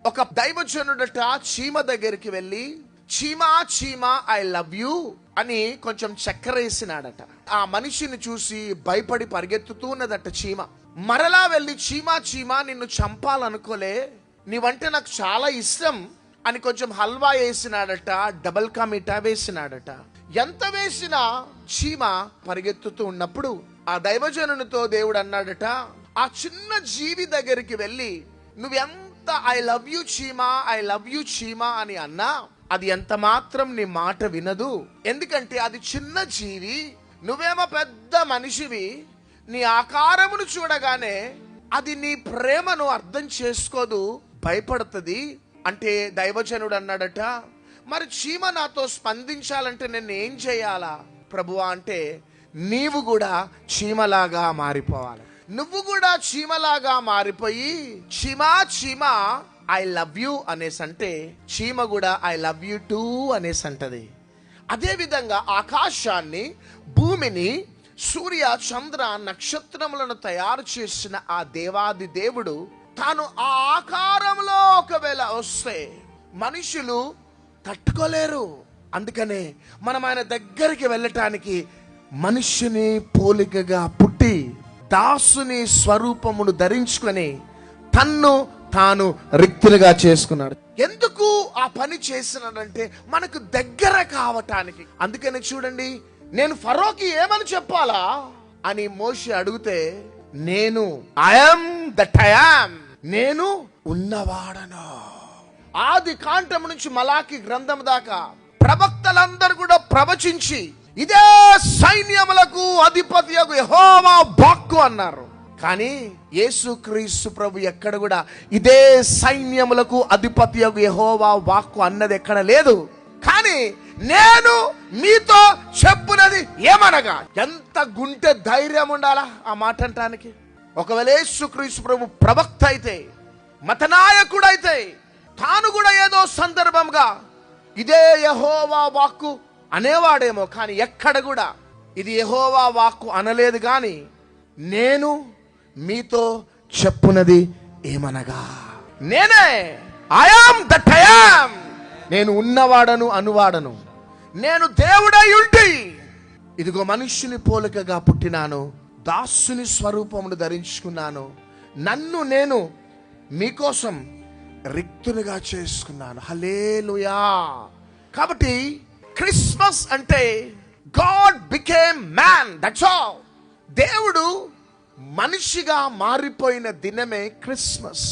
ఒక దైవజనుడట చీమ దగ్గరికి వెళ్ళి, చీమా చీమా ఐ లవ్ యూ అని కొంచెం చక్కెర వేసినాడట. ఆ మనిషిని చూసి భయపడి పరిగెత్తుతూ ఉన్నదట చీమ. మరలా వెళ్ళి, చీమా చీమా నిన్ను చంపాలనుకోలే, నీవంటే నాకు చాలా ఇష్టం అని కొంచెం హల్వా వేసినాడట, డబల్ కా మిఠా వేసినాడట. ఎంత వేసినా చీమ పరిగెత్తుతూ ఉన్నప్పుడు ఆ దైవజనునితో దేవుడు అన్నాడట, ఆ చిన్న జీవి దగ్గరికి వెళ్ళి నువ్వెంత ఐ లవ్ యూ చీమా, ఐ లవ్ యూ చీమా అని అన్నా అది ఎంత మాత్రం నీ మాట వినదు. ఎందుకంటే అది చిన్న జీవి, నువ్వేమో పెద్ద మనిషివి. నీ ఆకారమును చూడగానే అది నీ ప్రేమను అర్థం చేసుకోదు, భయపడుతుంది. అంటే దైవజనుడు అన్నాడట, మరి చీమ నాతో స్పందించాలంటే నేను ఏం చేయాలా ప్రభువా అంటే, నీవు కూడా చీమలాగా మారిపోవాలి. నువ్వు కూడా చీమలాగా మారిపోయి చీమా చీమా ఐ లవ్ యూ అనేసి అంటే, చీమ కూడా ఐ లవ్ యూ టూ అనేసి అంటది. అదేవిధంగా ఆకాశాన్ని, భూమిని, సూర్య చంద్ర నక్షత్రములను తయారు చేసిన ఆ దేవాది దేవుడు తాను ఆ ఆకారంలో ఒకవేళ వస్తే మనుషులు తట్టుకోలేరు. అందుకనే మనం ఆయన దగ్గరికి వెళ్ళటానికి మనుష్యుని పోలికగా పుట్టి దాసుని స్వరూపమును ధరించుకొని తన్ను తాను రిక్తులుగా చేసుకున్నాడు. ఎందుకు ఆ పని చేసినాడంటే మనకు దగ్గర కావటానికి. అందుకని చూడండి, నేను ఫరోకి ఏమని చెప్పాలా అని మోషే అడిగితే, నేను ఐఎమ్ దట్ ఐ యామ్, నేను ఉన్నవాడను. ఆది కాండం నుంచి మలాకి గ్రంథం దాకా ప్రవక్తలందరూ కూడా ప్రవచించి ఇదే సైన్యములకు అధిపతియగు యెహోవా వాక్కు అన్నారు. కానీ యేసుక్రీస్తు ప్రభు ఎక్కడ కూడా ఇదే సైన్యములకు అధిపతియగు యెహోవా వాక్కు అన్నది ఎక్కడ లేదు. కానీ నేను మీతో చెప్పునది ఏమనగా, ఎంత గుంటె ధైర్యం ఉండాలా ఆ మాట అంటానికి. ఒకవేళ యేసుక్రీస్తు ప్రభు ప్రవక్త అయితే, మతనాయకుడైతే, తాను కూడా ఏదో సందర్భంగా ఇదే యెహోవా వాక్కు అనేవాడేమో, కానీ ఎక్కడ కూడా ఇది యెహోవా వాక్కు అనలేదు. కానీ నేను మీతో చెప్పునది ఏమనగా, నేనే I am that I am, నేను ఉన్నవాడను అనువాడను, నేను దేవుడై ఉండి ఇదిగో మనుష్యుని పోలికగా పుట్టినాను, దాసుని స్వరూపమును ధరించుకున్నాను, నన్ను నేను మీకోసం రిక్తునిగా చేసుకున్నాను. హల్లెలూయా. కాబట్టి క్రిస్మస్ అంటే God became man, that's all. దేవుడు మనిషిగా మారిపోయిన దినమే క్రిస్మస్.